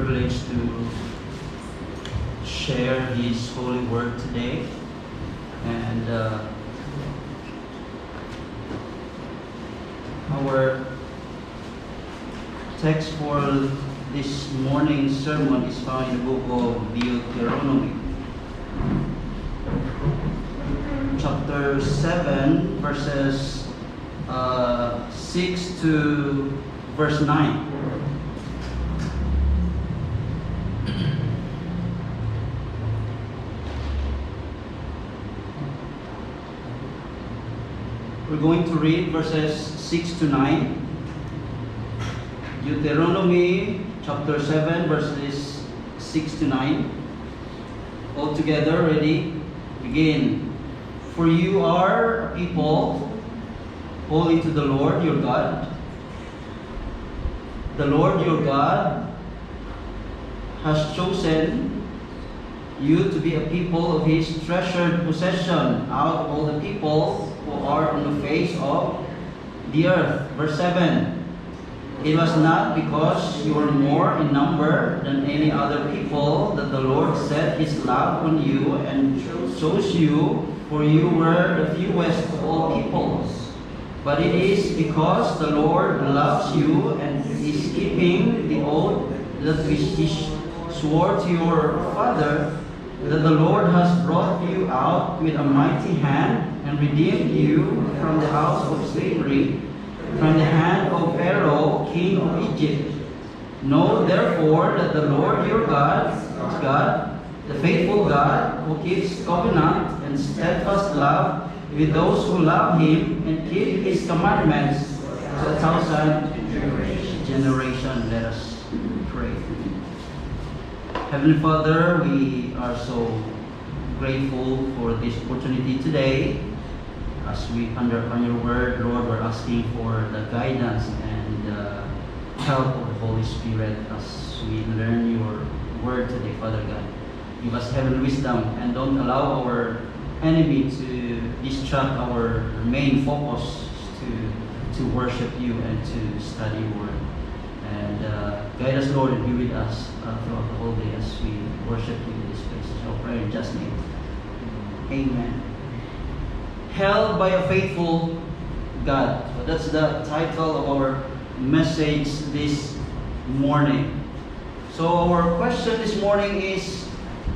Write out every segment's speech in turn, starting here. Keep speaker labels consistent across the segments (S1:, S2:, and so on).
S1: privilege to share His holy word today. And our text for this morning's sermon is found in the book of Deuteronomy, chapter 7, verses 6 to verse 9. We're going to read verses 6 to 9. Deuteronomy chapter 7, verses 6 to 9. All together, ready? Begin. For you are a people holy to the Lord your God. The Lord your God has chosen you to be a people of His treasured possession out of all the people who are on the face of the earth. Verse 7. It was not because you were more in number than any other people that the Lord set His love on you and chose you, for you were the fewest of all peoples. But it is because the Lord loves you and is keeping the oath that He swore to your father, that the Lord has brought you out with a mighty hand and redeemed you from the house of slavery, from the hand of Pharaoh, king of Egypt. Know therefore that the Lord your God is God, the faithful God, who keeps covenant and steadfast love with those who love Him and keep His commandments to 1,000 generation. Let us pray. Heavenly Father, we are so grateful for this opportunity today. As we ponder upon your word, Lord, we're asking for the guidance and help of the Holy Spirit as we learn your word today, Father God. Give us heavenly wisdom and don't allow our enemy to distract our main focus to worship you and to study your word. And guide us, Lord, and be with us throughout the whole day as we worship you in this place. So pray in just name. Amen. Held by a faithful God. So that's the title of our message this morning. So our question this morning is,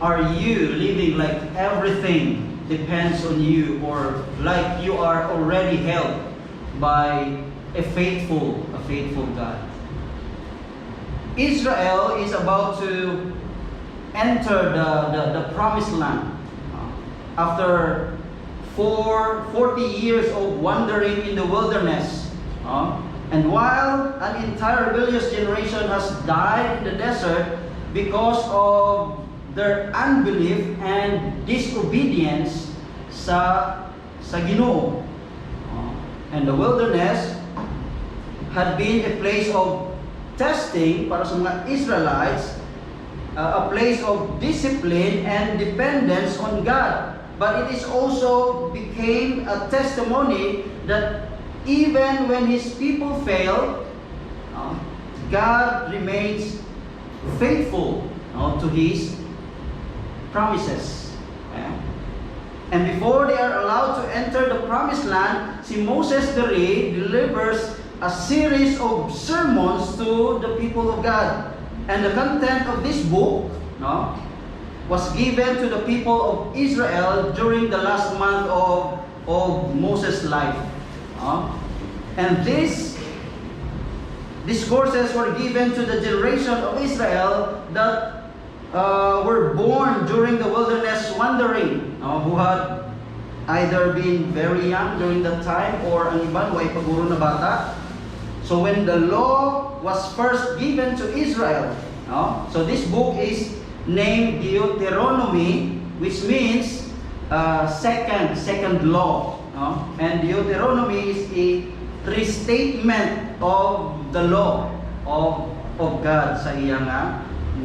S1: are you living like everything depends on you, or like you are already held by a faithful God? Israel is about to enter the promised land. After 40 years of wandering in the wilderness. And while an entire rebellious generation has died in the desert because of their unbelief and disobedience sa Ginoo. And the wilderness had been a place of testing para sa mga Israelites, a place of discipline and dependence on God. But it is also became a testimony that even when His people fail, God remains faithful to His promises. And before they are allowed to enter the promised land, si Moses delivers a series of sermons to the people of God. And the content of this book was given to the people of Israel during the last month of Moses' life. And these discourses were given to the generation of Israel that were born during the wilderness wandering, who had either been very young during that time or ang iban way paguro na bata. So when the law was first given to Israel, so this book is named Deuteronomy, which means second law. And Deuteronomy is a restatement of the law of God sa iyang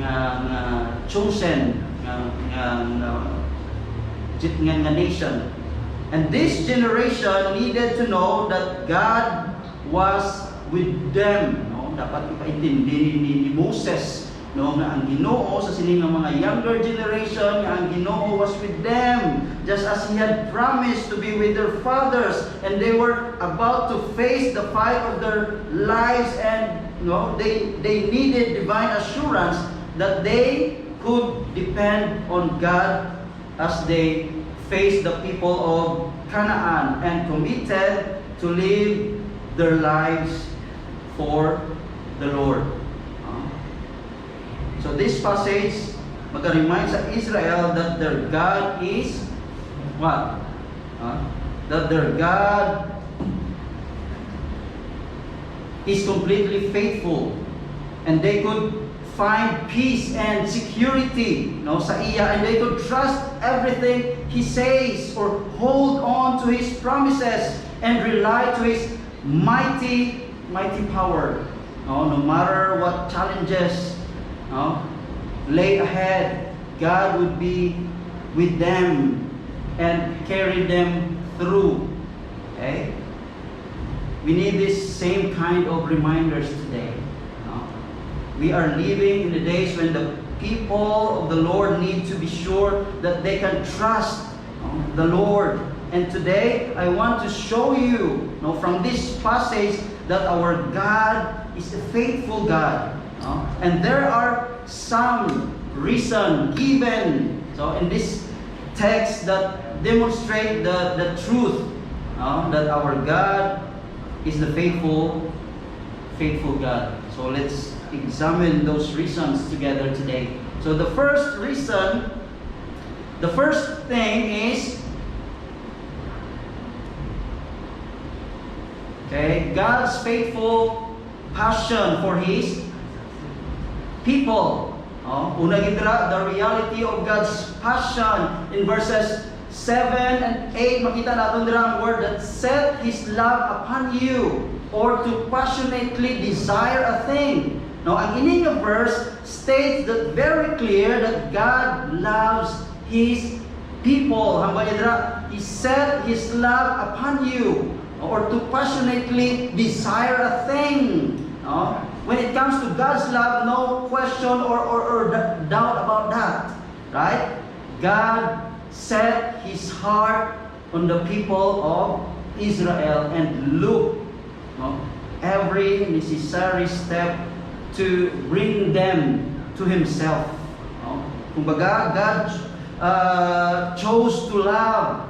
S1: nga chosen nga nation. And this generation needed to know that God was with them. Dapat ipaintindi ni Moses no, nga ang Ginoo sa sining nga mga younger generation, nga ang Ginoo was with them just as He had promised to be with their fathers, and they were about to face the fight of their lives, and they needed divine assurance that they could depend on God as they faced the people of Canaan and committed to live their lives for the Lord. So this passage mag-remind sa Israel that their God is what? That their God is completely faithful, and they could find peace and security, sa iya, and they could trust everything He says, or hold on to His promises and rely to His mighty power. No matter what challenges lay ahead, God would be with them and carry them through. Okay? We need this same kind of reminders today. We are living in the days when the people of the Lord need to be sure that they can trust the Lord. And today, I want to show you from this passage that our God is a faithful God. And there are some reason given in this text that demonstrate the truth that our God is the faithful God. So let's examine those reasons together today. So the first reason, the first thing is, God's faithful passion for His people. Una gidra, the reality of God's passion in verses 7 and 8, makita natin dira ang word that set His love upon you, or to passionately desire a thing. Now, ang ining verse states that very clear that God loves His people. Hambal dira, He set His love upon you, or to passionately desire a thing. When it comes to God's love, no question or doubt about that. Right? God set His heart on the people of Israel and look every necessary step to bring them to Himself. Kumbaga, God chose to love,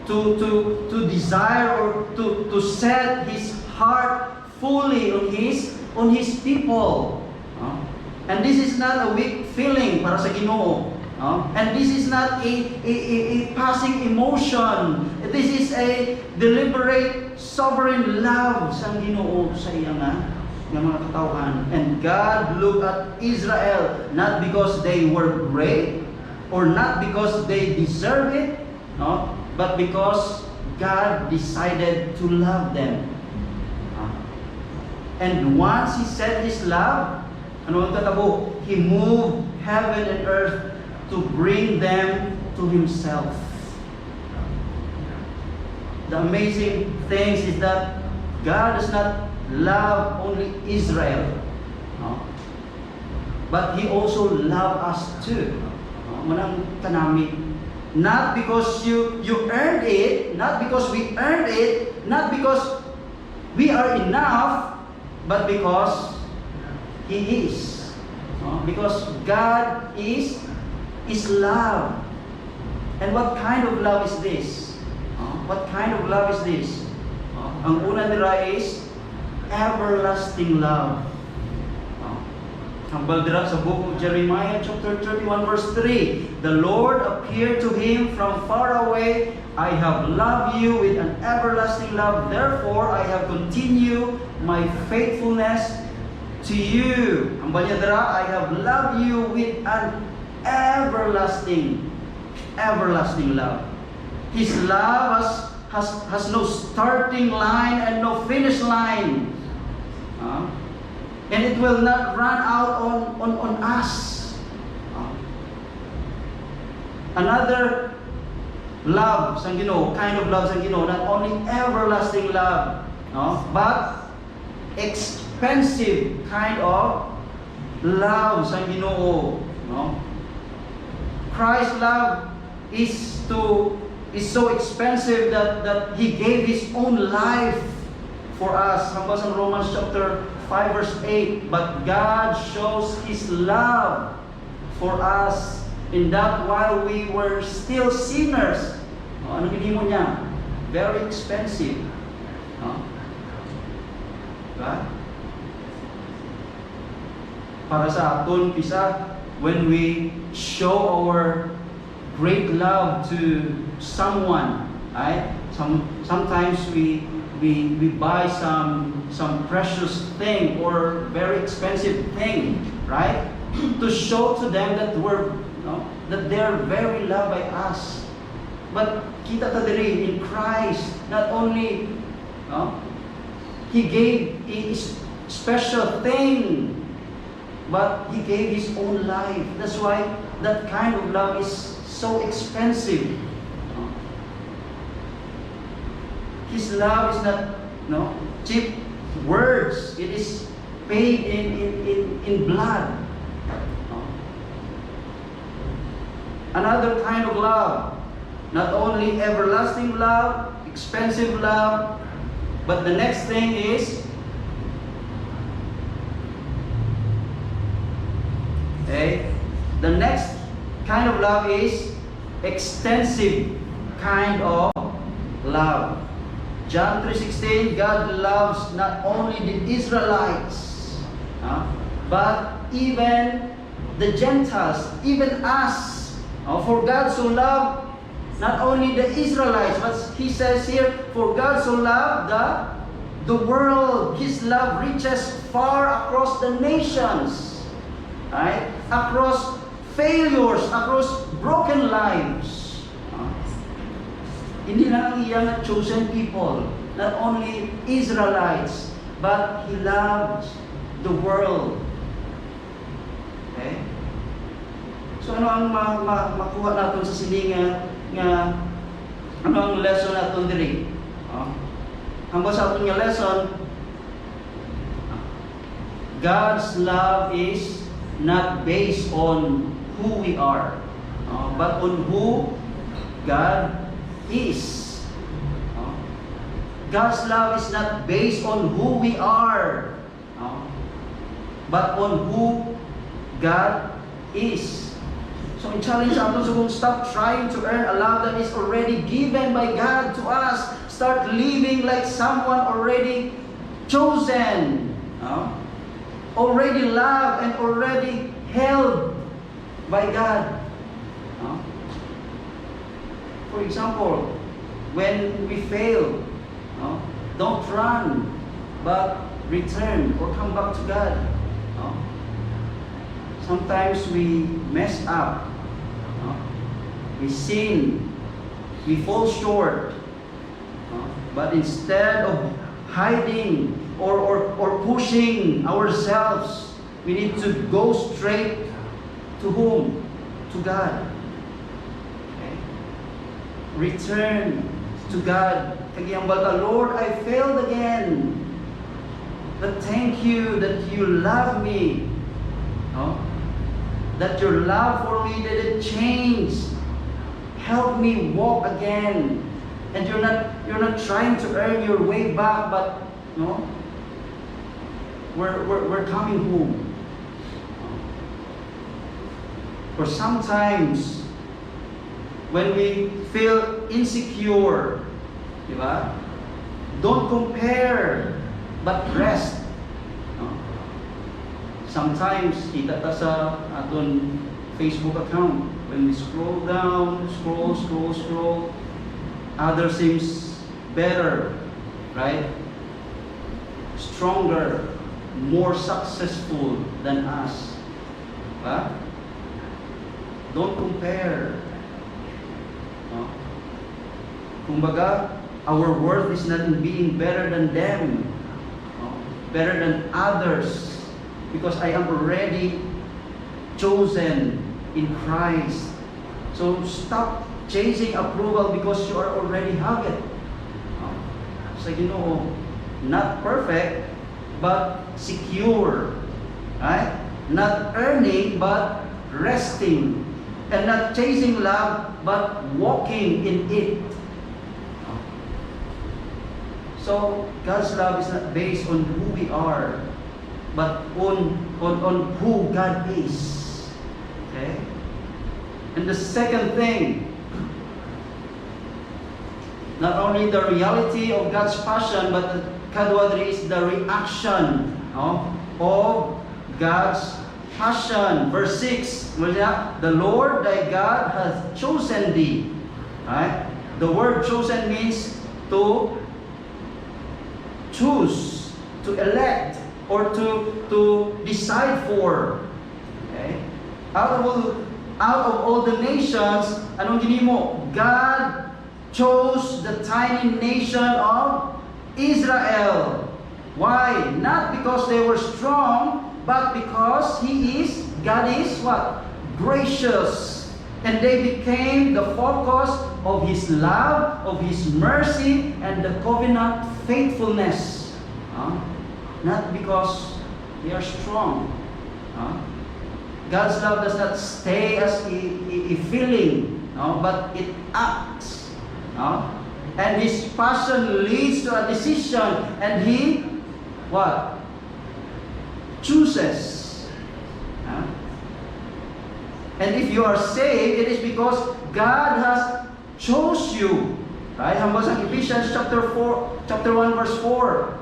S1: to desire, or to set His heart fully on His people. And this is not a weak feeling para sa Ginoo. And this is not a passing emotion. This is a deliberate, sovereign love sa Ginoo sa iya nga mga katawhan. And God looked at Israel not because they were great or not because they deserve it, but because God decided to love them. And once He set His love, ano ang tatabo? He moved heaven and earth to bring them to Himself. The amazing thing is that God does not love only Israel, but He also loves us too. Manang kanami. Not because you earned it, not because we earned it, not because we are enough, but because He is. Because God is love. And what kind of love is this? What kind of love is this? Ang una nila is everlasting love. Hambal dira sa book of Jeremiah chapter 31 verse 3. The Lord appeared to him from far away. I have loved you with an everlasting love. Therefore, I have continued my faithfulness to you. Hambal niya dira, I have loved you with an everlasting love. His love has no starting line and no finish line. And it will not run out on us. Another love sang Ginoo, kind of love sang Ginoo, not only everlasting love, but expensive kind of love sa Ginoo, no? Christ's love is so expensive that He gave His own life for us. Hambas sa Romans chapter 5 verse 8, but God shows His love for us in that while we were still sinners. Ano ginimo niya? Very expensive. Diba? Para sa aton kisa when we show our great love to someone, right? Sometimes we buy some precious thing or very expensive thing, right? To show to them that that they are very loved by us. But kita ta diri in Christ, not only He gave a special thing, but He gave His own life. That's why that kind of love is so expensive. His love is not cheap words. It is paid in blood. Another kind of love, not only everlasting love, expensive love, but the next thing is the next kind of love is extensive kind of love. John 3:16, God loves not only the Israelites, but even the Gentiles, even us. For God so loved not only the Israelites, but He says here, for God so loved the world. His love reaches far across the nations, right? Across failures, across broken lives. Hindi lang ang iyang chosen people, not only Israelites, but He loves the world. Okay? So ano ang makuha natin sa silingan nga ano ang lesson natin diri? Hanggang sa ating lesson, God's love is not based on who we are, but on who God is. God's love is not based on who we are, but on who God is. So I challenge us to stop trying to earn a love that is already given by God to us. Start living like someone already chosen, already loved and already held by God. For example, when we fail, don't run, but return or come back to God. Sometimes we mess up. We sin, we fall short, but instead of hiding or pushing ourselves, we need to go straight to whom? To God. Okay? Return to God. Lord, I failed again, but thank you that you love me. That your love for me didn't change. Help me walk again. And you're not trying to earn your way back, but we're coming home. Or sometimes when we feel insecure, diba? Don't compare, but rest. Sometimes kita ta sa aton Facebook account, when we scroll down, scroll, others seems better, right? Stronger, more successful than us. Diba? Don't compare. Kumbaga, our worth is not in being better than them, better than others, because I am already chosen in Christ. So stop chasing approval because you already have it. So not perfect, but secure. Right? not earning but resting, and not chasing love but walking in it. So God's love is not based on who we are, but on who God is. Okay? And the second thing, not only the reality of God's passion, but the kadwa is the reaction of God's passion. Verse 6, the Lord thy God hath chosen thee. Right? The word chosen means to choose, to elect, or to decide for. Okay? Out of all the nations, anong ginimo? God chose the tiny nation of Israel. Why? Not because they were strong, but because God is what? Gracious. And they became the focus of His love, of His mercy, and the covenant faithfulness. Not because they are strong. God's love does not stay as a feeling, but it acts. And His passion leads to a decision, and He what? Chooses. And if you are saved, it is because God has chose you. Right? Hambas ang Ephesians chapter 1 verse 4.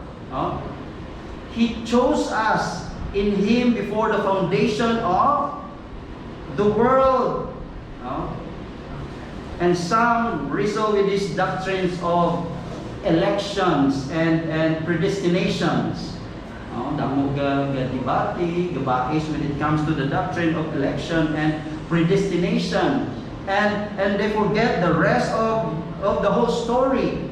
S1: He chose us in Him before the foundation of the world. And some wrestle with these doctrines of elections and predestinations. Damo ga-debate, gabais when it comes to the doctrine of election and predestination. And they forget the rest of the whole story.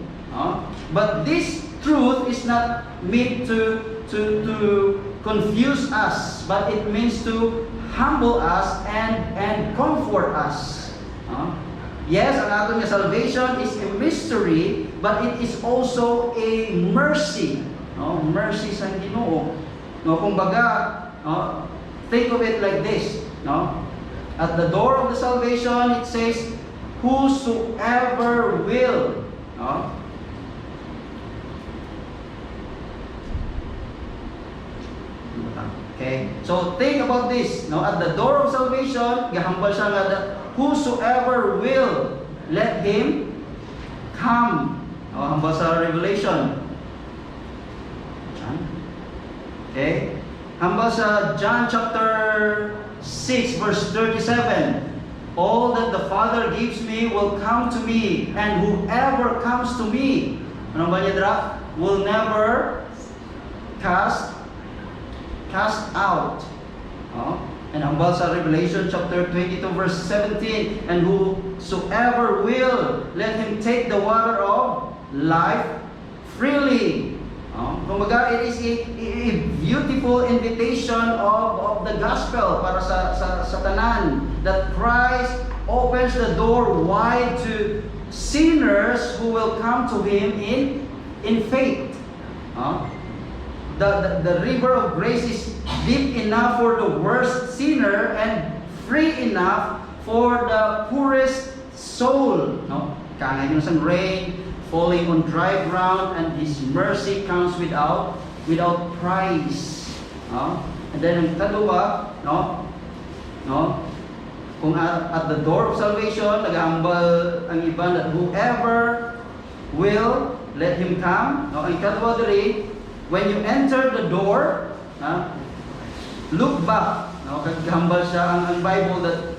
S1: But this truth is not meant to confuse us, but it means to humble us and comfort us. Yes, ang aton nga salvation is a mystery, but it is also a mercy. Mercy sa Ginoo. Kumbaga, think of it like this. At the door of the salvation, it says, whosoever will. Okay? So think about this. At the door of salvation, gahambal siya nga, whosoever will, let him come. Hambal sa Revelation. Okay? Hambal sa John chapter 6 verse 37. All that the Father gives me will come to me, and whoever comes to me, ano ba niya dra? Will never cast out. And hambal sa Revelation chapter 22 verse 17, and whosoever will, let him take the water of life freely. Kumbaga, it is a beautiful invitation of the gospel para sa tanan, that Christ opens the door wide to sinners who will come to Him in faith. The river of grace is deep enough for the worst sinner and free enough for the poorest soul. Kaya yun sa rain falling on dry ground, and His mercy comes without price. And then ang kadua, kung at the door of salvation, nagahambal ang iba that whoever will, let him come. Ang kadua diri, when you enter the door, look back. Kagahambal siya ang Bible that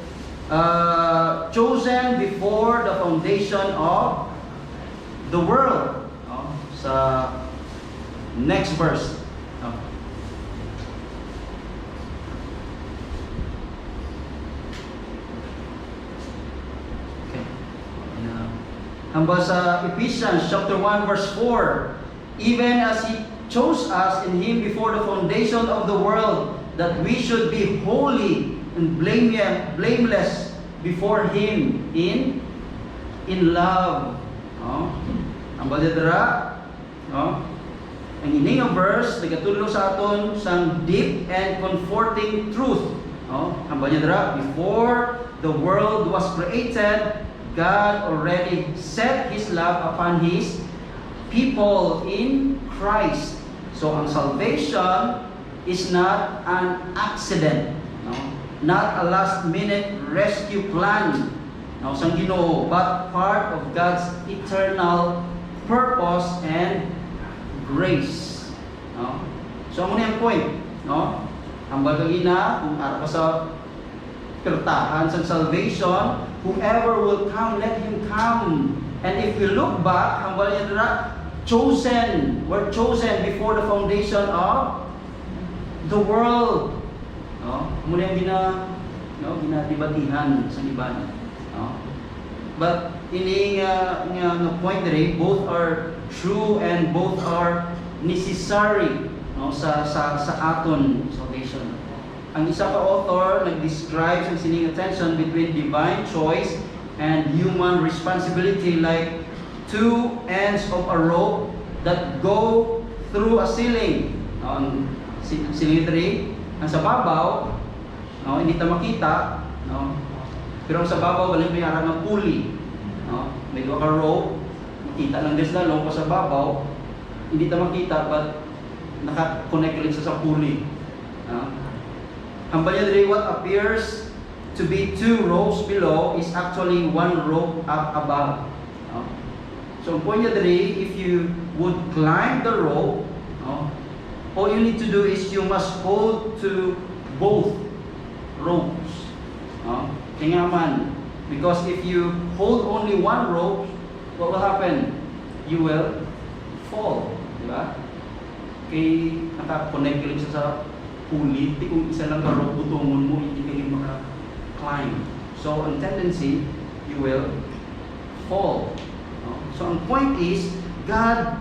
S1: chosen before the foundation of the world. Sa next verse. Okay. Hambal sa Ephesians chapter 1 verse 4. Even as He chose us in Him before the foundation of the world, that we should be holy and blameless before Him in love. Ang balidra, Ang ini nga verse nagatudlo sa aton sang deep and comforting truth. No? Ang niya dira, before the world was created, God already set His love upon His people in Christ. So ang salvation is not an accident, no? Not a last-minute rescue plan, no, sang Ginoo, but part of God's eternal purpose and grace. No? So amo ni ang point, no? Ang bagagina kung ara ka sa pertahan sa salvation, whoever will come, let him come. And if we look back, ang bagagina dira, chosen, were chosen before the foundation of the world. No? Muna yung ginadibatihan sa iban. No? But ini nga point diri, both are true and both are necessary, no, sa aton salvation. Ang isa ka author nag-describe ang sining tension between divine choice and human responsibility like two ends of a rope that go through a ceiling. No, ang ceiling diri, ang sa babaw, no, hindi ta makita, no. Pero sa babaw wala may arang ng pulley, no. May duha ka rope, makita lang des lalong pa sa babaw, hindi ta makita but naka-connect lang sa pulley. No. Ang banya diri, what appears to be two ropes below is actually one rope up above. No. So ang point niya diri, if you would climb the rope, no, all you need to do is you must hold to both ropes. No? Kaya man, because if you hold only one rope, what will happen? You will fall. Diba? Kaya naka-connect ka rin sa pulley, kung isa lang ka rope, butungon mo, hindi ka rin maka-climb. So, ang tendency, you will fall. No? So, ang point is, God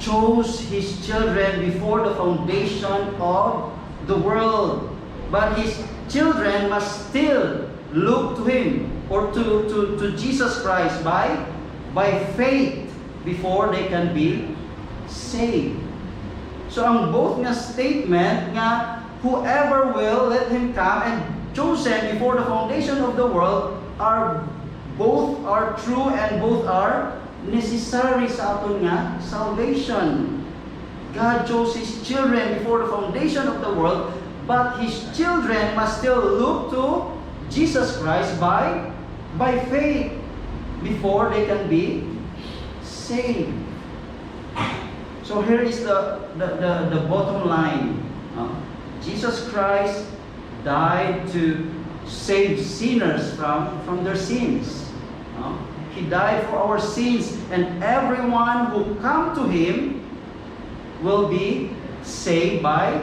S1: chose His children before the foundation of the world. But His children must still look to Him or to Jesus Christ by faith before they can be saved. So ang both nga statement nga whoever will let Him come and chosen before the foundation of the world are both are true and both are necessary sa aton nga salvation. God chose His children before the foundation of the world, but His children must still look to Jesus Christ by faith before they can be saved. So here is the bottom line. Jesus Christ died to save sinners from their sins. He died for our sins, and everyone who come to Him will be saved by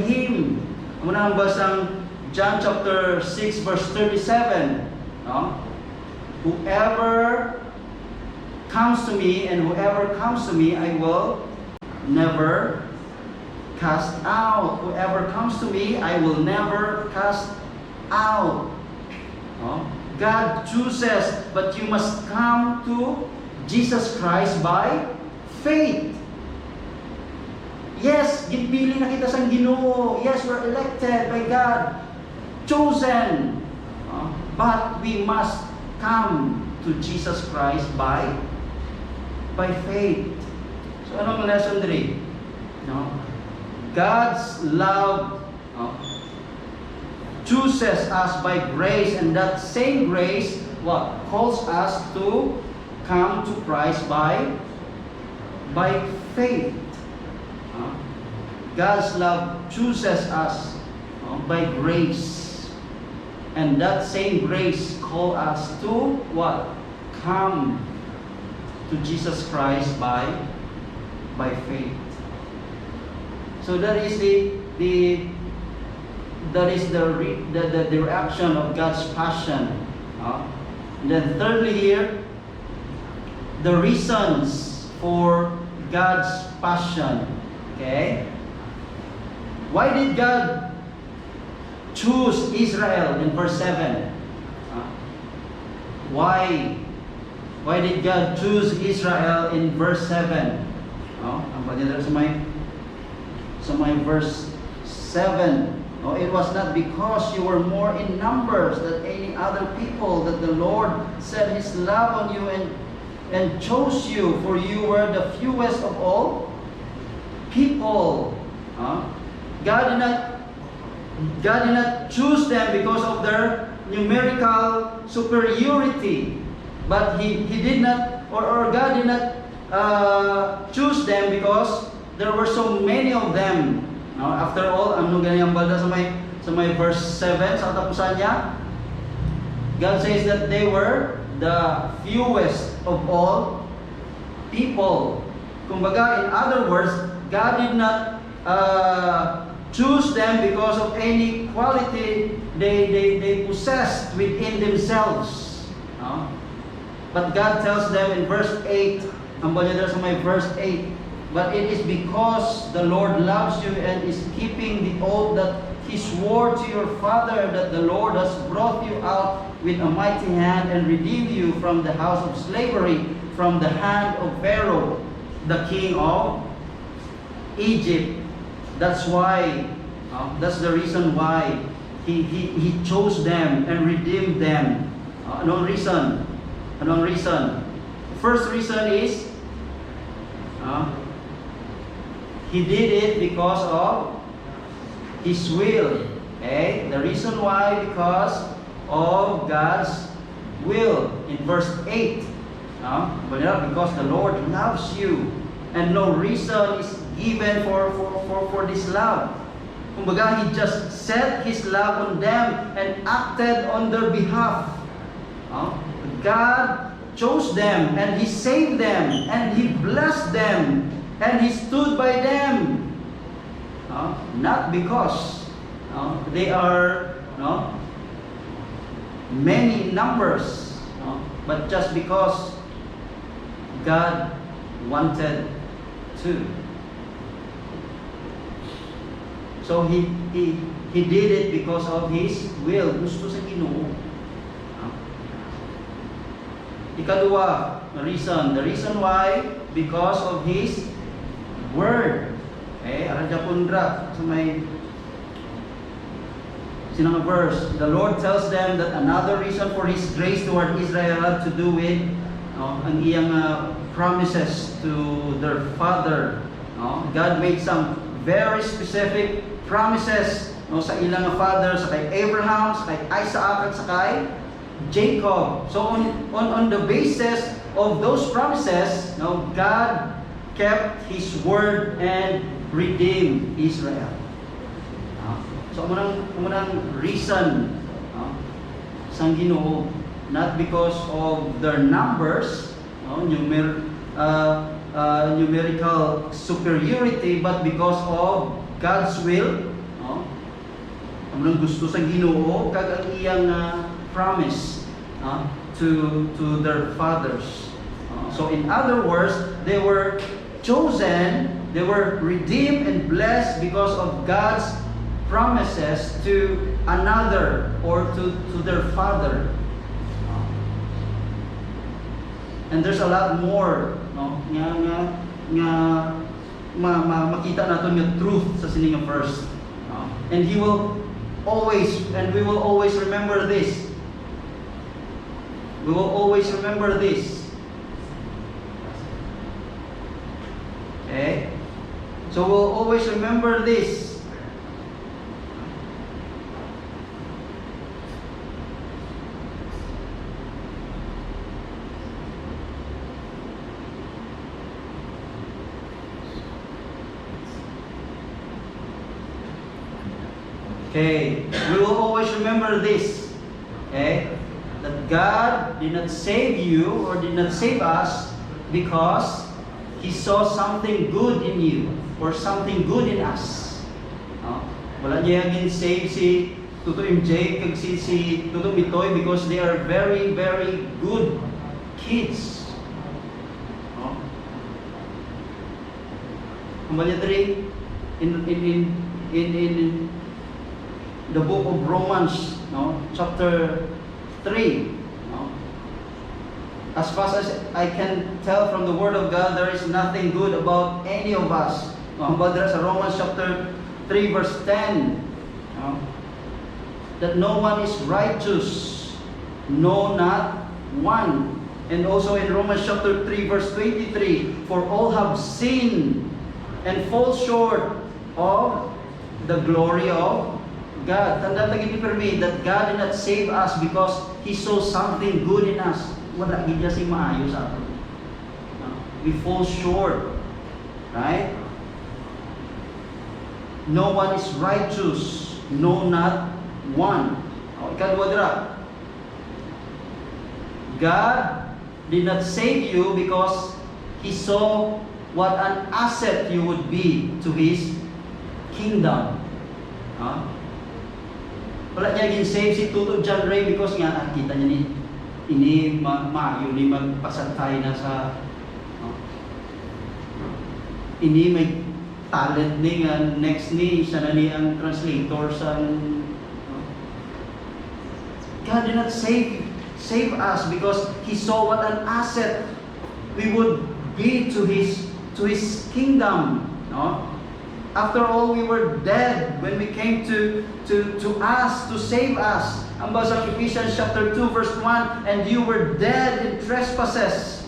S1: Him. Muna ang basang John chapter 6 verse 37. Whoever comes to me, and whoever comes to me, I will never cast out. Whoever comes to me, I will never cast out. God chooses, but you must come to Jesus Christ by faith. Yes, ginpili na kita sa Ginoo. Yes, we're elected by God, chosen. But we must come to Jesus Christ by faith. So anong lesson diri? God's love chooses us by grace, and that same grace calls us to come to Christ by faith. God's love chooses us by grace, and that same grace calls us to come to Jesus Christ by faith. So that is the reaction of God's passion. And then thirdly here, the reasons for God's passion. Okay? Why did God choose Israel in verse 7? Why did God choose Israel in verse 7? No? Ang pagdadala sa may verse 7. No, it was not because you were more in numbers than any other people that the Lord set His love on you and chose you, for you were the fewest of all people. God did not choose them because of their numerical superiority, but He did not, or God did not choose them because there were so many of them. No, after all, ano ganyan balda sa may verse 7 sa katapusan niya? God says that they were the fewest of all people. Kumbaga, in other words, God did not choose them because of any quality they possessed within themselves. No? But God tells them in verse 8, ang balda sa may verse 8, but it is because the Lord loves you and is keeping the oath that He swore to your father, that the Lord has brought you out with a mighty hand and redeemed you from the house of slavery, from the hand of Pharaoh, the king of Egypt. That's why, that's the reason why He chose them and redeemed them. Anong reason? Anong reason? First reason is, He did it because of His will. Okay? The reason why, because of God's will. In verse 8, because the Lord loves you, and no reason is given for this love. Kumbaga, He just set His love on them and acted on their behalf. God chose them, and He saved them, and He blessed them, and He stood by them. Not because they are many numbers, but just because God wanted to. So He did it because of His will. Gusto sa Ginoo. Ikadua, the reason why, because of His word. Aradya pundra sa may sinang verse. The Lord tells them that another reason for His grace toward Israel had to do with ang iyang promises to their father. God made some very specific promises sa ilang father, sa kay Abraham, sa kay Isaac, at sa kay Jacob. So on the basis of those promises, God kept His word and redeemed Israel. So umunang reason sang Ginoo, not because of their numbers, numerical superiority, but because of God's will. Umunang gusto sang Ginoo kag ang iyang promise to their fathers. So in other words, they were chosen, they were redeemed and blessed because of God's promises to another, or to their father. And there's a lot more nga makita naton yung truth sa sining verse. And we will always remember this. We will always remember this. Okay? So we'll always remember this. Okay? We will always remember this. Okay? That God did not save you or did not save us because He saw something good in you or something good in us. Wala niya save si Tuto MJ kag si Tuto Mitoy because they are very, very good kids. Kumbaya diri in the book of Romans, chapter 3. as fast as I can tell from the Word of God, there is nothing good about any of us. Mahambadra sa Romans chapter 3 verse 10, that no one is righteous, no, not one. And also in Romans chapter 3 verse 23, for all have sinned and fall short of the glory of God. Tanda lagi ni permi that God did not save us because He saw something good in us. Wala gid siya maayo sa atin. We fall short, right? No one is righteous, no, not one. Ikadwa dira, God did not save you because He saw what an asset you would be to His kingdom. Wala niya gin-save si Tuto John Ray because nga kita niya ini maayo ni magpasantay na sa ini may talent ni nga next ni siya na ni ang translator sa God did not save us because He saw what an asset we would be to His kingdom. No? After all, we were dead when we came to us to save us. Ang basa ng Ephesians chapter 2 verse 1, and you were dead in trespasses,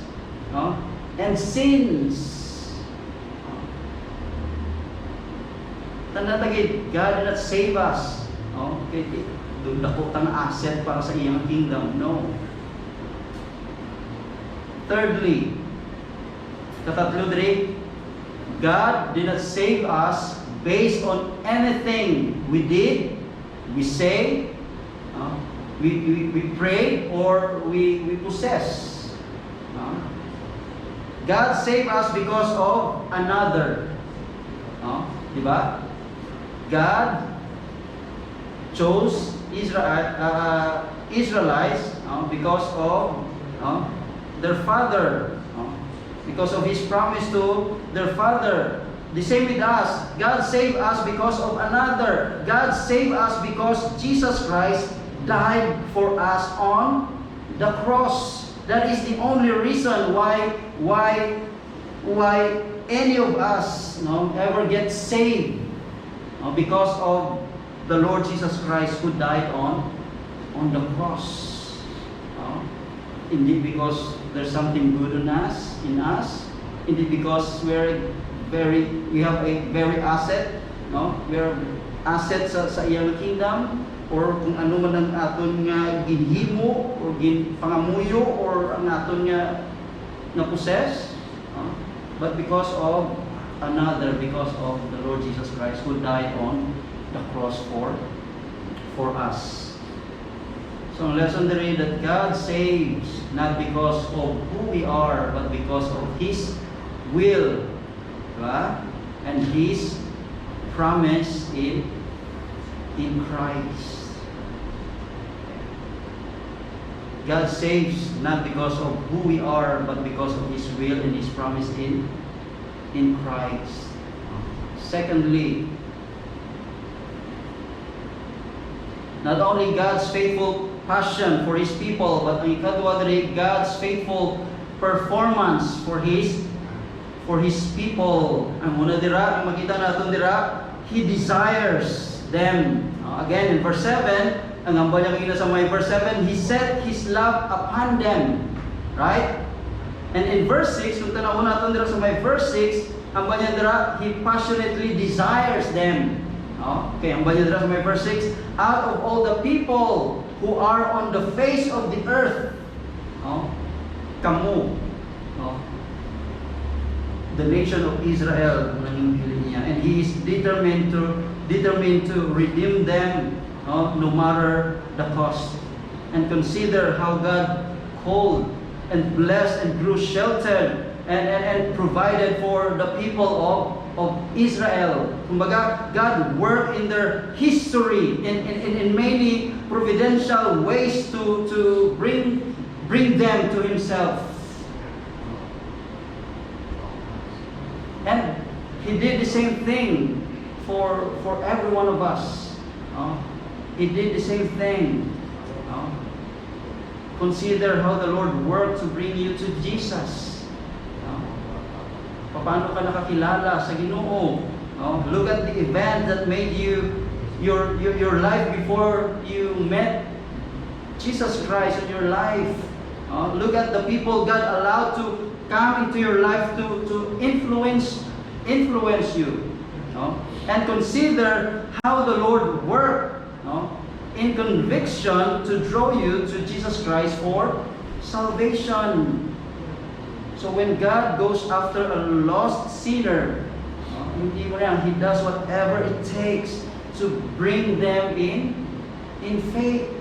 S1: no? And sins. Tanda tagid, God did not save us. No? Doon dako tang asset para sa iyang kingdom. No. Thirdly, katatlo diri, God did not save us based on anything we did, we say, we pray, or we possess. God saved us because of another. Diba? God chose Israelites because of their father. Because of His promise to their father. The same with us. God saved us because of another. God saved us because Jesus Christ died for us on the cross. That is the only reason why any of us ever get saved. Because of the Lord Jesus Christ who died on the cross. Indeed, because there's something good in us. Indeed, because we have a very asset. We are assets sa iyang kingdom, or kung ano man ang aton nga ginhimo or pangamuyo or ang aton nga possess. But because of another, because of the Lord Jesus Christ who died on the cross for us. So lesson there, that God saves not because of who we are, but because of His will, diba? And His promise in Christ. God saves not because of who we are, but because of His will and His promise in Christ. Secondly, not only God's faithful passion for His people, but ang ikadwa diri, God's faithful performance for His people. Ang una dira, ang makita natin dira, He desires them. Again, in verse 7, ang amba niya makita sa may verse 7, He set His love upon them. Right? And in verse 6, kung tanawin natin dira sa may verse 6, ang niya dira, He passionately desires them. Okay, ang niya dira sa may verse 6, out of all the people who are on the face of the earth, kamu, the nation of Israel, and He is determined to redeem them, no matter the cost. And consider how God called and blessed and grew sheltered and provided for the people of Israel. Kumbaga, God worked in their history in many providential ways to bring them to Himself. And He did the same thing for every one of us. He did the same thing. Consider how the Lord worked to bring you to Jesus. Paano ka nakakilala sa Ginoo? Look at the event that made you your life before you met Jesus Christ in your life. Look at the people God allowed to come into your life to influence you. And consider how the Lord worked in conviction to draw you to Jesus Christ for salvation. So when God goes after a lost sinner, He does whatever it takes to bring them in faith.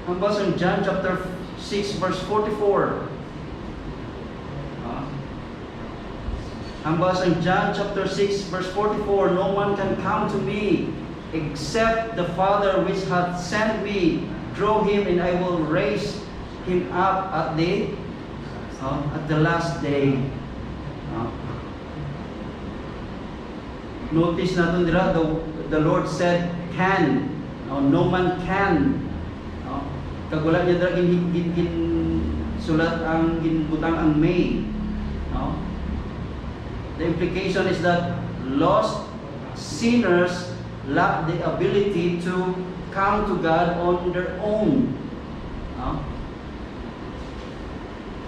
S1: Ang basa ng John chapter 6 verse 44. Ang basa ng John chapter 6 verse 44, no one can come to me except the Father which hath sent me draw him, and I will raise him up at the last day. Notice natin dira, the Lord said can. No man can. Kagulat niya dira sulat ang ginbutang ang may. The implication is that lost sinners lack the ability to come to God on their own.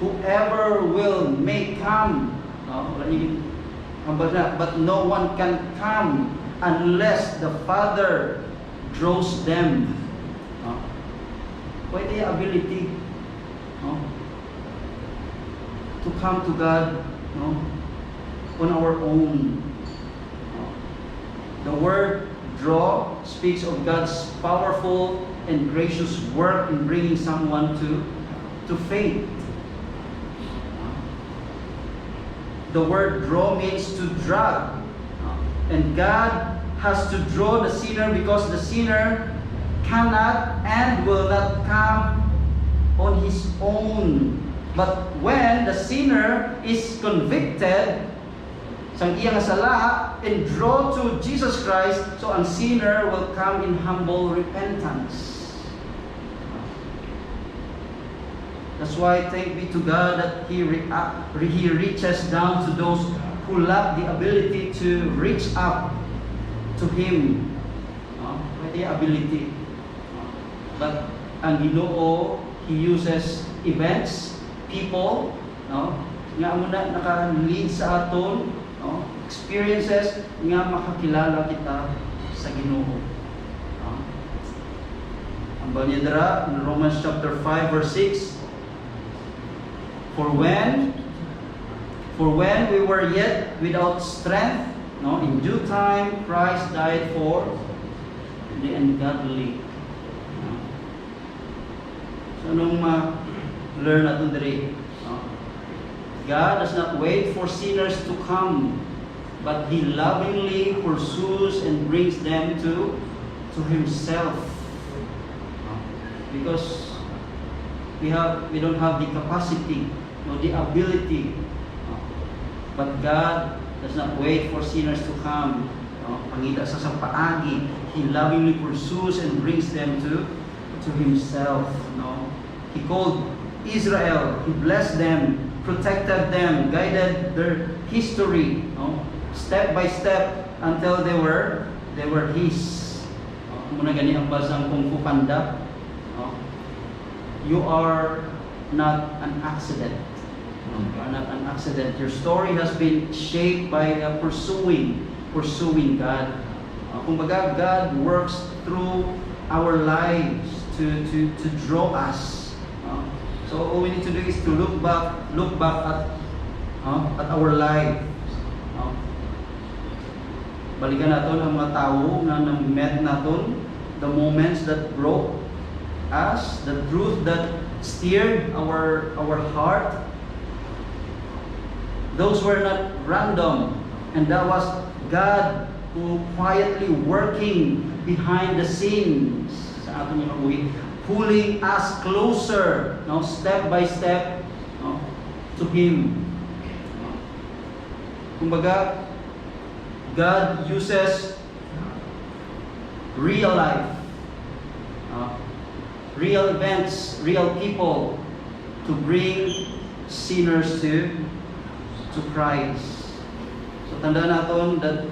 S1: Whoever may come, but no one can come unless the Father draws them. Pwede yung ability to come to God on our own. The word draw speaks of God's powerful and gracious work in bringing someone to faith. The word draw means to drag. And God has to draw the sinner because the sinner cannot and will not come on his own. But when the sinner is convicted sang iyang sala and draw to Jesus Christ, so ang sinner will come in humble repentance. That's why thank be to God that He reaches down to those who lack the ability to reach up to Him. Pwede ability. But ang Ginoo, He uses events, people, nga muna naka-lead sa aton, experiences nga makakilala kita sa Ginoo. Ang banyadra in Romans chapter 5 verse 6, For when we were yet without strength, in due time Christ died for the ungodly. So anong ma-learn natin diri? God does not wait for sinners to come, but He lovingly pursues and brings them to Himself. Because we don't have the capacity, the ability. But God does not wait for sinners to come. Pangita sa paagi, He lovingly pursues and brings them to Himself. He called Israel, He blessed them, protected them, guided their history, step by step until they were His. Muna gani ang basang Kung Fu Panda. You are not an accident. You are not an accident. Your story has been shaped by pursuing God. Kumbaga, God works through our lives to draw us. So all we need to do is to look back at our life. Balikan natin ang mga tao na met natin, the moments that broke us, the truth that steered our heart. Those were not random, and that was God who quietly working behind the scenes sa ating mga buhay, pulling us closer, step by step, to Him. Kumbaga, God uses real life, real events, real people to bring sinners to Christ. So tandaan natin that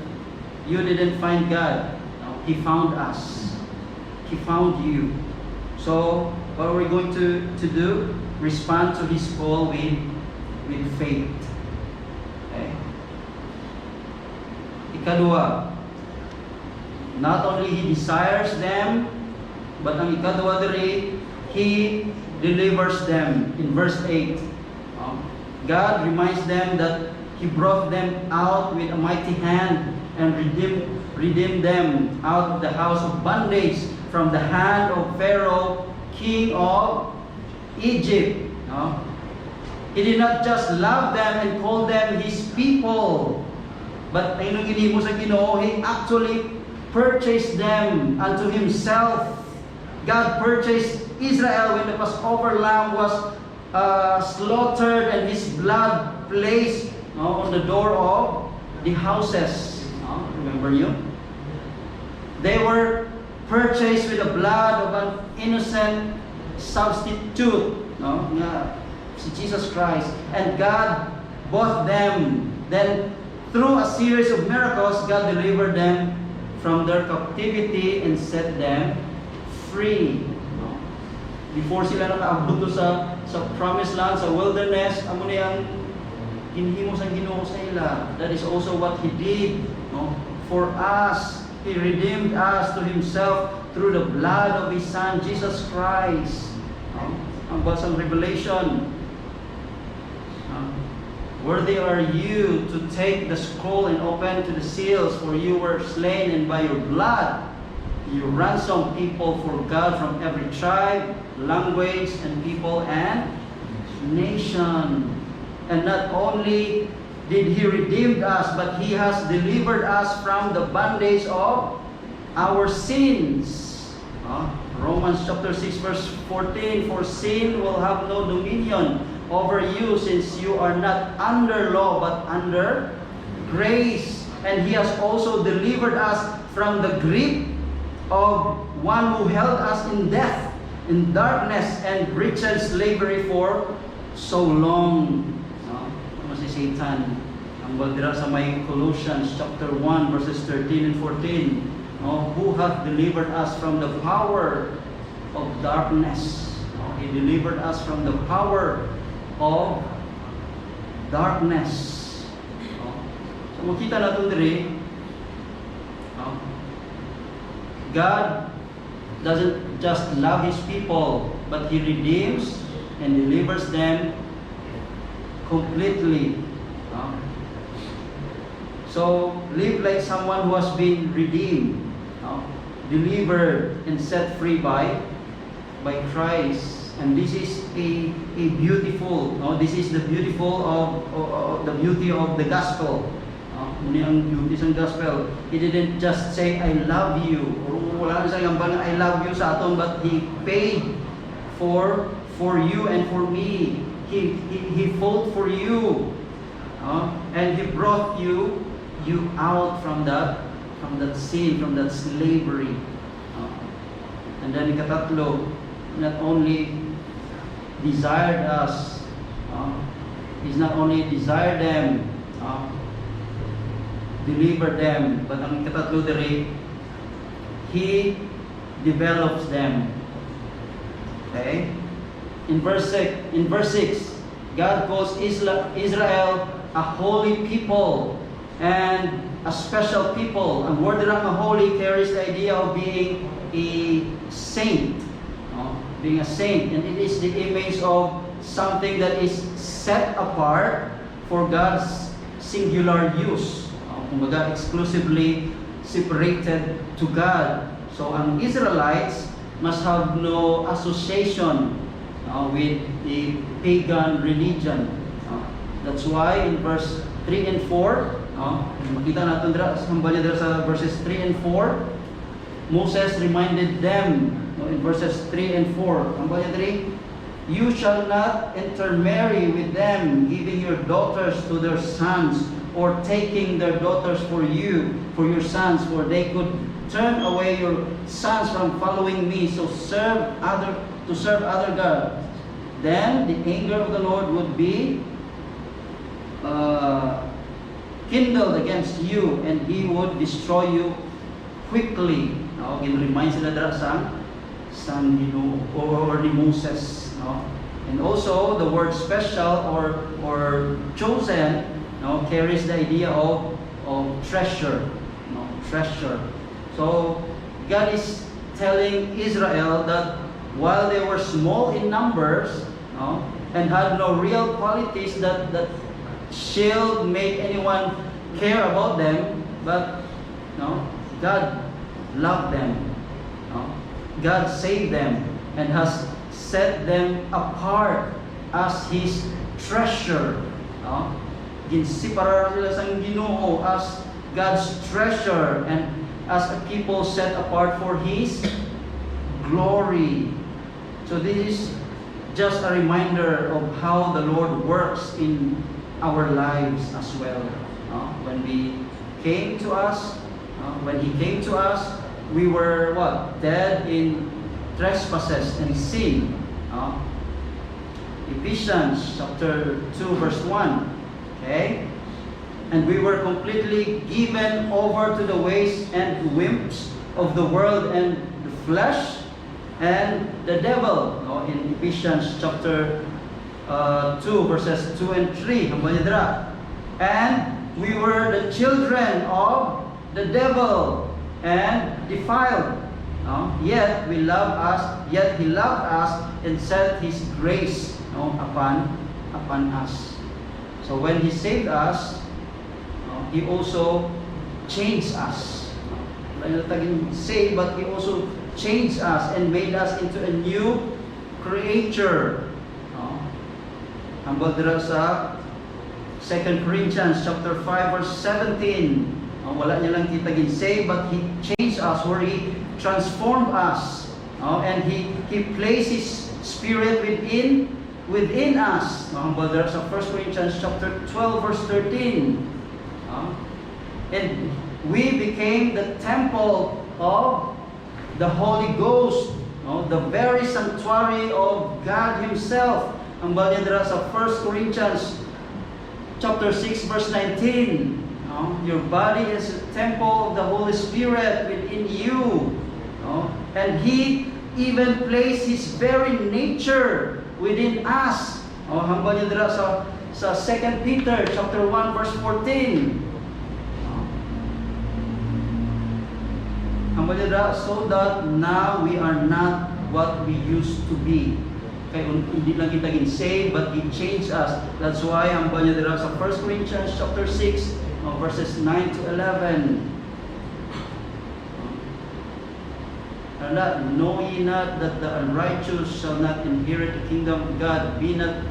S1: you didn't find God. He found us. He found you. So what are we going to do? Respond to His call with faith. Okay? Ikadua, not only He desires them, but ang ikadua diri, He delivers them. In verse 8, God reminds them that He brought them out with a mighty hand and redeemed them out of the house of bondage from the hand of Pharaoh, king of Egypt. He did not just love them and call them His people, but ang ginimo sa Ginoo, He actually purchased them unto Himself. God purchased Israel when the Passover lamb was slaughtered and His blood placed on the door of the houses. Remember you? They were purchased with the blood of an innocent substitute, si Jesus Christ. And God bought them. Then through a series of miracles, God delivered them from their captivity and set them free. Before sila nakaabot sa promised land, sa wilderness, amo niyang ginhimo sa Ginoo sa ila. That is also what He did for us. He redeemed us to Himself through the blood of His Son, Jesus Christ. Ang basang Revelation, worthy are you to take the scroll and open to the seals, for you were slain, and by your blood you ransom people for God from every tribe, language, and people and nation. And not only did He redeem us, but He has delivered us from the bondage of our sins. Romans chapter 6 verse 14, for sin will have no dominion over you, since you are not under law but under grace. And He has also delivered us from the grip of one who held us in death, in darkness, and wretched slavery for so long. Si Satan, ang baldira sa may Colossians chapter 1 verses 13 and 14, who hath delivered us from the power of darkness. He delivered us from the power of darkness. So makita natin diri, God doesn't just love His people, but He redeems and delivers them completely. So live like someone who has been redeemed, delivered and set free by Christ. And this is a beautiful. This is the beautiful of the beauty of the gospel. Muna ang beauty ng gospel. He didn't just say I love you, or wala na siyang ambang I love you sa aton, but He paid for you and for me. He fought for you, and He brought you out from that sin, from that slavery. And then ikatatlo, not only desired us, He's not only desired them, delivered them, but ang ikatatlo diri, He develops them. Okay? In verse 6, God calls Israel a holy people and a special people. Ang word na holy carries the idea of being a saint. Being a saint. And it is the image of something that is set apart for God's singular use. Kumbaga, exclusively separated to God. So ang Israelites must have no association with the pagan religion. That's why in verse 3 and 4, makita natin sa verses 3 and 4, Moses reminded them in verses 3 and 4, you shall not intermarry with them, giving your daughters to their sons, or taking their daughters for your sons, for they could turn away your sons from following me, to serve other gods, then the anger of the Lord would be kindled against you, and He would destroy you quickly. No, gin-remind sila dira sa Ginoo or ni Moses. No? And also the word special or chosen, no, carries the idea of treasure. No, treasure. So God is telling Israel that while they were small in numbers, no, and had no real qualities that should make anyone care about them, but no, God loved them. No? God saved them and has set them apart as His treasure. No? Ginsiparar sila sang Ginoo as God's treasure and as a people set apart for His glory. So this is just a reminder of how the Lord works in our lives as well. When He came to us, we were what? Dead in trespasses and sin. Ephesians chapter 2 verse 1. Okay? And we were completely given over to the ways and whims of the world and the flesh and the devil. In Ephesians chapter 2 verses 2 and 3. And we were the children of the devil and defiled. Yet He loved us and set His grace upon us. So when He saved us, He also changed us. Not saved, but He also changed us and made us into a new creature. Hambal dira sa 2 Corinthians chapter 5 verse 17. Wala niya lang kita save, but He changed us, where He transformed us. And He placed His Spirit within us. Hambal dira sa 1 Corinthians chapter 12 verse 13. And we became the temple of the Holy Ghost, the very sanctuary of God Himself. Ang balya dira sa 1 Corinthians chapter 6 verse 19. Your body is a temple of the Holy Spirit within you. And He even placed His very nature within us. Ang balya dira sa 2 Peter chapter 1 verse 14. Ang balya dira, so that now we are not what we used to be. Kaya hindi lang kita saved, but He changed us. That's why ang balya dira sa 1 Corinthians chapter 6 verses 9 to 11. Know ye not that the unrighteous shall not inherit the kingdom of God? Be not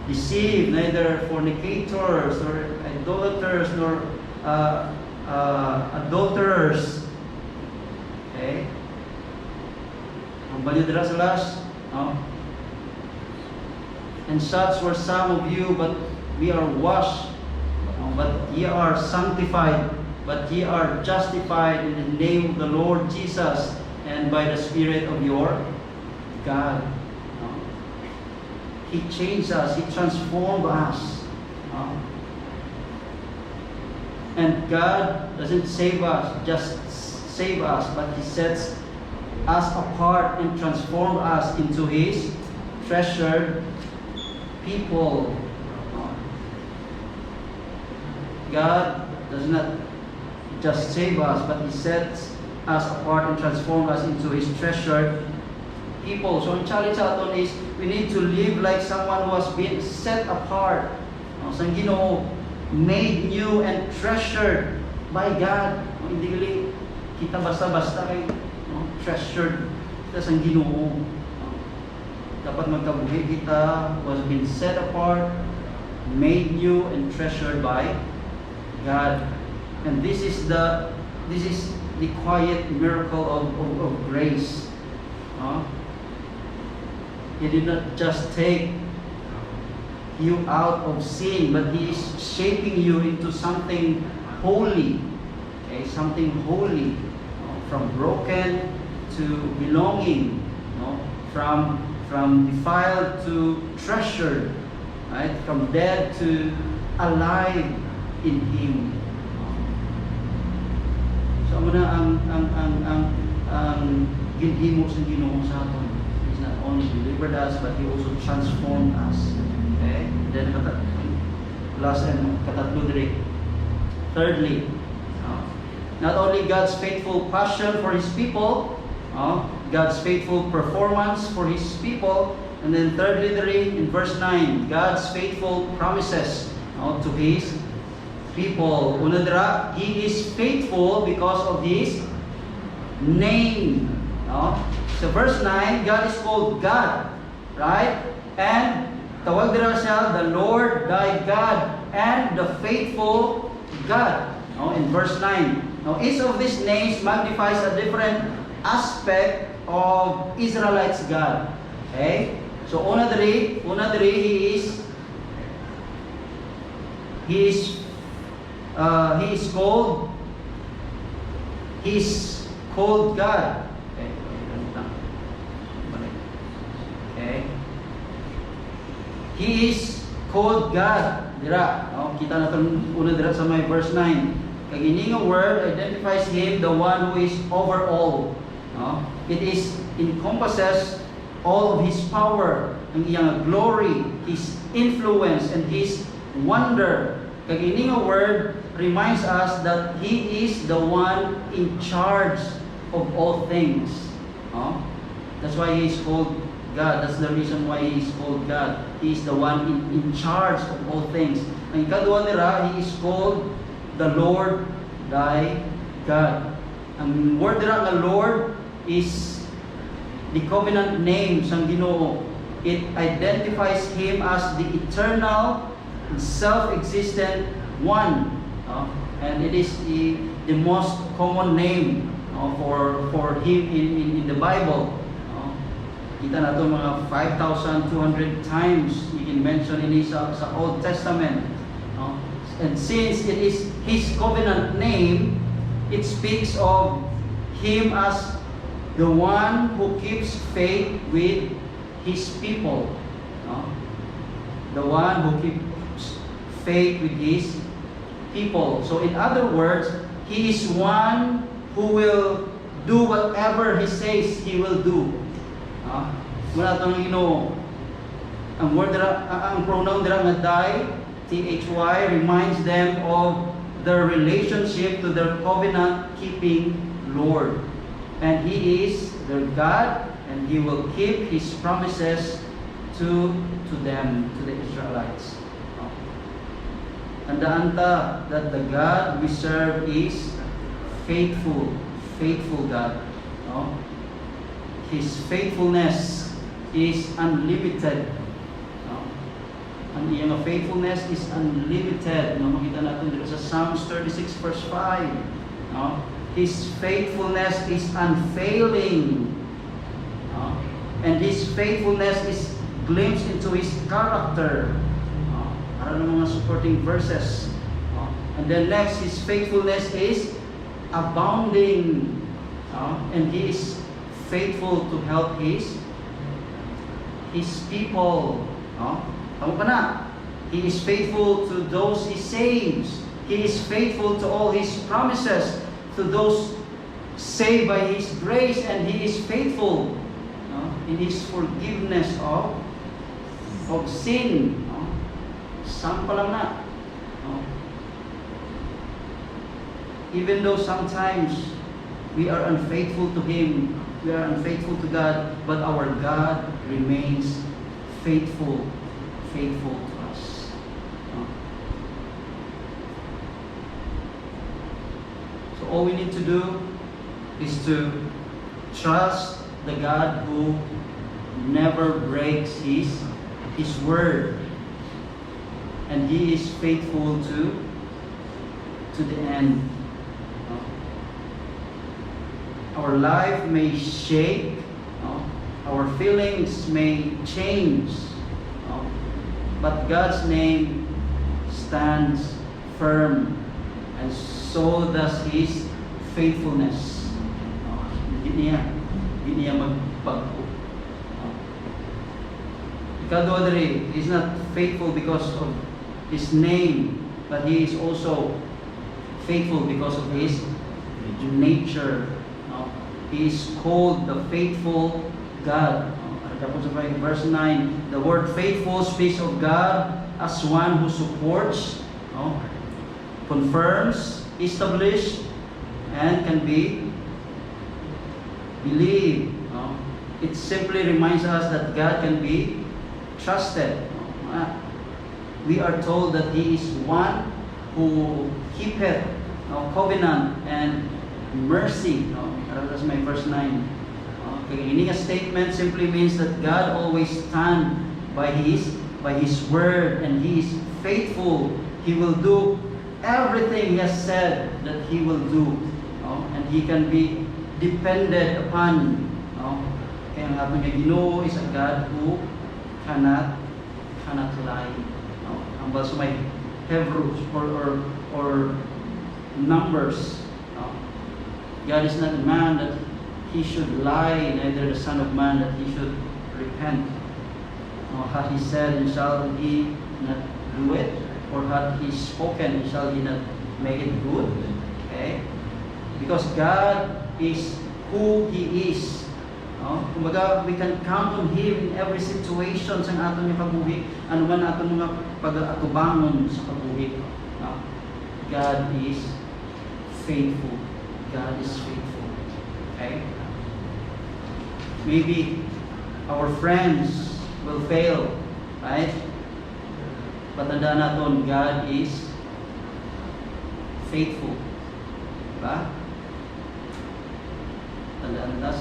S1: deceived, neither fornicators, nor idolaters, nor adulterers. Okay? Ang balya dira sa last, and such were some of you, but we are washed, but ye are sanctified, but ye are justified in the name of the Lord Jesus, and by the Spirit of your God. He changed us, He transformed us. And God doesn't save us, but He sets us apart and transforms us into His treasured people. God does not just save us, but He sets us apart and transforms us into His treasured people. So ang challenge sa aton is we need to live like someone who has been set apart. Sang Ginoo, made new and treasured by God. Hindi kita basta-basta kay treasured kita sang Ginoo. Dapat magkabuhi kita, was been set apart, made new and treasured by God. And this is the quiet miracle of grace. He did not just take you out of sin, but He is shaping you into something holy. Okay, something holy from broken to belonging, no? From defiled to treasured, right? From dead to alive in Him. So amo na ang ginhimo sa Ginoo sa aton. He's not only delivered us, but He also transformed us. Okay? Then last and katatlo diri. Thirdly, not only God's faithful passion for His people, God's faithful performance for His people, and then thirdly in verse 9, God's faithful promises to His people. Una dira, He is faithful because of His name. So verse 9, God is called God, right? And tawag dira siya, the Lord thy God, and the faithful God. In verse 9. Now, each of these names magnifies a different aspect of Israelites' God. Okay? So, una diri, He is called God. Okay? He is called God. Dira, kita natin una dira sa may verse 9. Kag ini nga word identifies Him, the one who is over all. It encompasses all of His power, ang iyang glory, His influence, and His wonder. Kag ini nga word reminds us that He is the one in charge of all things. That's why He is called God. That's the reason why He is called God. He is the one in charge of all things. Ang ikaduha nira, He is called the Lord thy God. Ang word nira nga Lord is the covenant name sang Ginoo. It identifies Him as the eternal, self-existent one. And it is the most common name for Him in the Bible. Kita na ito mga 5,200 times you can mention in sa Old Testament. And since it is His covenant name, it speaks of Him as the one who keeps faith with His people. The one who keeps faith with His people. So in other words, He is one who will do whatever He says He will do. Muna itong Ginoo. Ang pronoun dira nga thy, Thy, reminds them of their relationship to their covenant-keeping Lord. And He is their God, and He will keep His promises to them, to the Israelites. Tandaan ta that the God we serve is faithful God. His faithfulness is unlimited. Ang iyang faithfulness is unlimited. Makita natin dito sa Psalms 36 verse 5. His faithfulness is unfailing. And His faithfulness is glimpsed into His character. Para ng mga supporting verses. And then next, His faithfulness is abounding. And He is faithful to help His people. Tama pa na? He is faithful to those He saves. He is faithful to all His promises to those saved by His grace, and He is faithful in His forgiveness of sin. Sampa lang na. Even though sometimes we are unfaithful to Him, we are unfaithful to God, but our God remains faithful to us. So all we need to do is to trust the God who never breaks His word, and He is faithful to the end. Our life may shake, our feelings may change, but God's name stands firm, and so does His faithfulness. Di niya magpagpo. Ikadua diri, he is not faithful because of his name, but he is also faithful because of his nature. He is called the faithful God. Verse 9, the word faithful speaks of God as one who supports, confirms, establishes, and can be believed. It simply reminds us that God can be trusted. We are told that He is one who keepeth covenant and mercy. That's my verse 9. Ini statement simply means that God always stands by His word, and He is faithful. He will do everything He has said that He will do, and He can be depended upon. Kaya ang ating Ginoo is a God who cannot lie. Ang baso may Hebrews or Numbers. God is not a man that He should lie, neither the Son of Man that He should repent. Had He said, and shall He not do it? Or had He spoken, and shall He not make it good? Okay? Because God is who He is. Kumbaga, we can count on Him in every situation sa aton nga kabuhi, ano man aton mga pag-atubangon sa kabuhi. God is faithful. God is faithful. Okay? Maybe our friends will fail, right? But tandaan natin, God is faithful. Diba? Tandaan na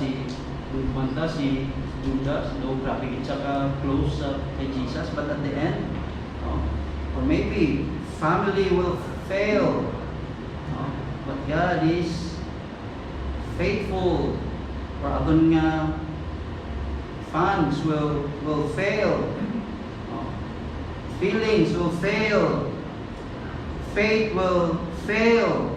S1: si Judas, no, grabe siya ka close kay Jesus, but at the end, or maybe family will fail, but God is faithful. Or aton nga funds will fail, feelings will fail, faith will fail.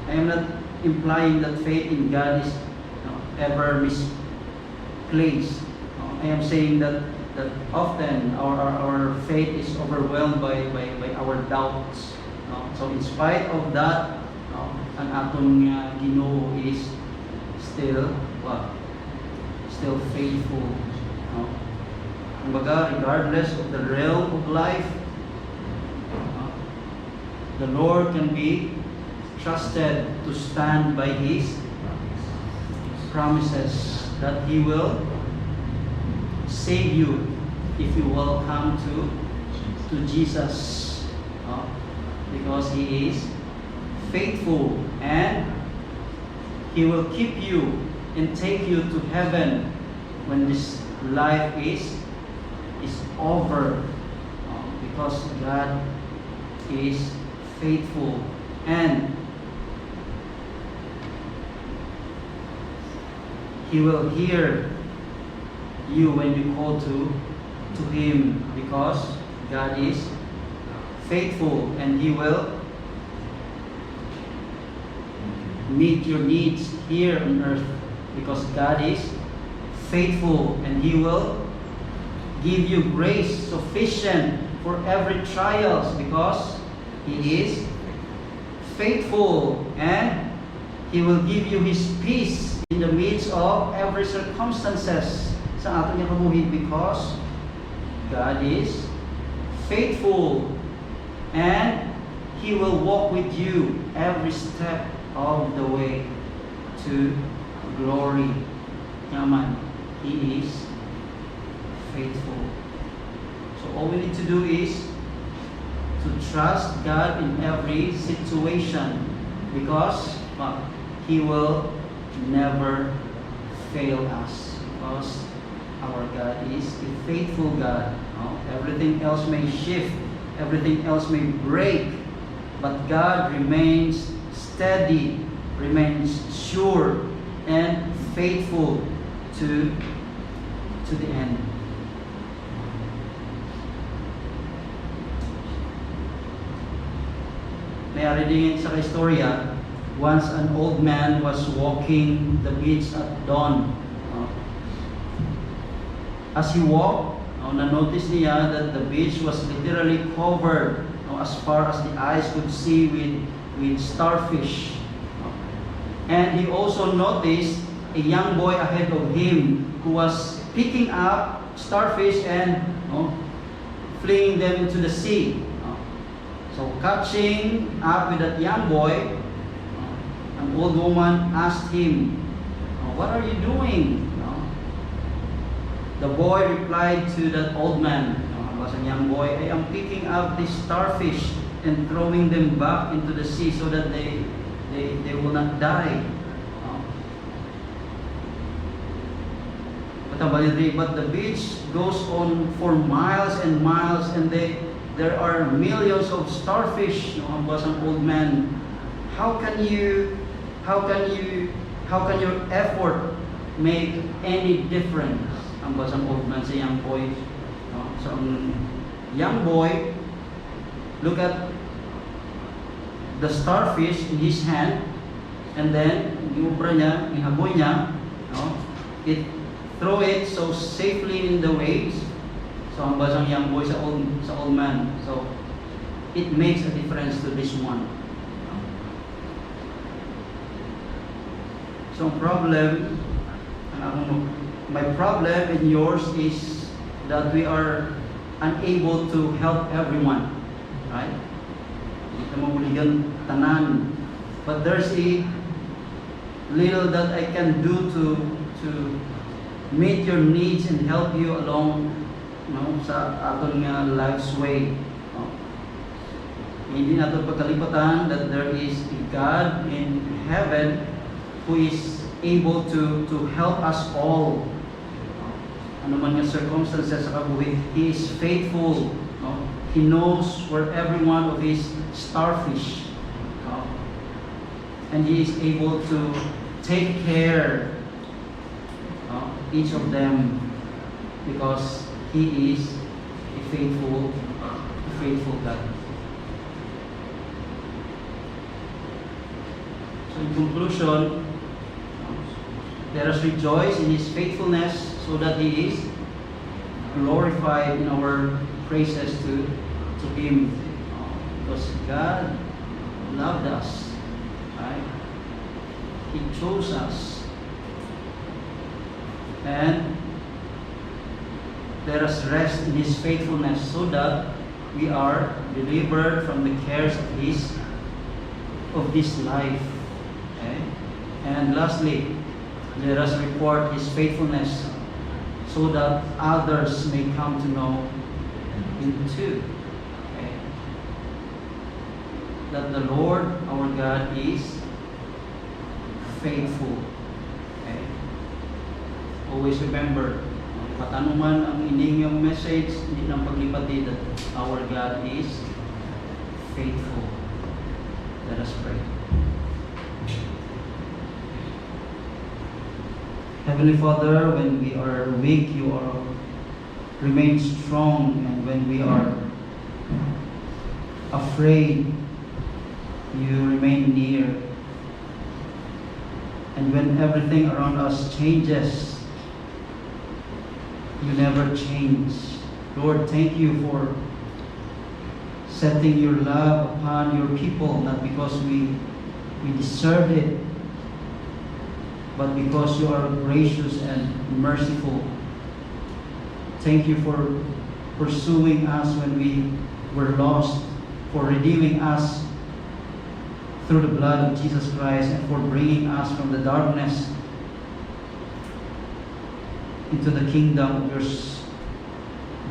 S1: I am not implying that faith in God is ever misplaced. I am saying that often our faith is overwhelmed by our doubts. So in spite of that, ang aton Ginoo is still faithful. Kumbaga, regardless of the realm of life, the Lord can be trusted to stand by His promises that He will save you if you will come to Jesus, because He is faithful, and He will keep you and take you to heaven when this life is over, because God is faithful, and He will hear you when you call to Him, because God is faithful, and He will meet your needs here on earth, because God is faithful, and He will give you grace sufficient for every trials, because He is faithful, and He will give you His peace in the midst of every circumstances sa aton nga kabuhi, because God is faithful, and He will walk with you every step of the way to glory. Yaman, He is faithful. So all we need to do is to trust God in every situation, because He will never fail us, because our God is a faithful God. Everything else may shift, everything else may break, but God remains steady, remains sure, and faithful to the end. May ari din sa istorya Once an old man was walking the beach at dawn. As he walked, na-notice niya that the beach was literally covered as far as the eyes could see with starfish. And he also noticed a young boy ahead of him who was picking up starfish and flinging them into the sea. So catching up with that young boy, an old woman asked him, "What are you doing?" The boy replied to that old man, was a young boy, "I am picking up these starfish and throwing them back into the sea so that they will not die." But the beach goes on for miles and miles, and there are millions of starfish. Was an old man. How can your effort make any difference? Was an old man sa young boy. So ang young boy look at the starfish in his hand, and then iubra niya, ihaboy niya, it throw it so safely in the waves. So ang basang young boy sa old man. So it makes a difference to this one. So problem, my problem and yours is that we are unable to help everyone, right? Hindi ka mabuligan tanan. But there's a little that I can do to meet your needs and help you along, sa aton nga life's way. Hindi natin pagkalipatan that there is a God in heaven who is able to help us all. Ano man yung circumstances sa kabuhi, He is faithful. He knows where every one of His starfish. And He is able to take care each of them because He is a faithful God. So in conclusion, let us rejoice in His faithfulness so that He is glorified in our praises to Him. Because God loved us, right? He chose us. And let us rest in His faithfulness so that we are delivered from the cares of this life. Okay? And lastly, let us report His faithfulness so that others may come to know Him too. Okay? That the Lord our God is faithful. Okay? Always remember, patanuman ang inyong message, hindi nang paglipatid that our God is faithful. Let us pray. Heavenly Father, when we are weak, you remain strong, and when we are afraid, you remain near. And when everything around us changes, you never change. Lord, thank you for setting your love upon your people, not because we deserved it, but because you are gracious and merciful. Thank you for pursuing us when we were lost, for redeeming us through the blood of Jesus Christ, and for bringing us from the darkness into the kingdom of your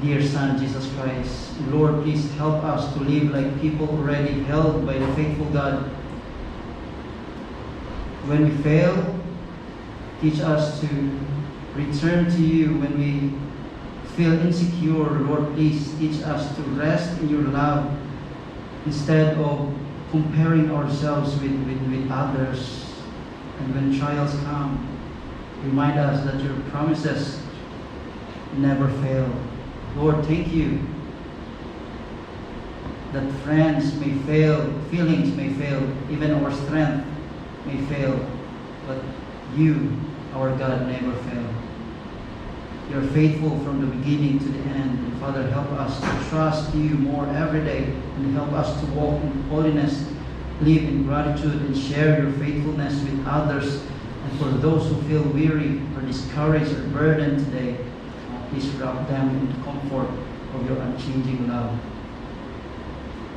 S1: dear Son, Jesus Christ. Lord, please help us to live like people already held by the faithful God. When we fail, teach us to return to you. When we feel insecure, Lord, please teach us to rest in your love instead of comparing ourselves with others. And when trials come, remind us that your promises never fail. Lord, thank you that friends may fail, feelings may fail, even our strength. may fail, but you, our God, never fail. You are faithful from the beginning to the end. And Father, help us to trust you more every day, and help us to walk in holiness, live in gratitude, and share your faithfulness with others. And for those who feel weary or discouraged or burdened today, please wrap them in the comfort of your unchanging love.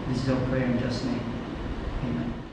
S1: This is our prayer in Jesus' name. Amen.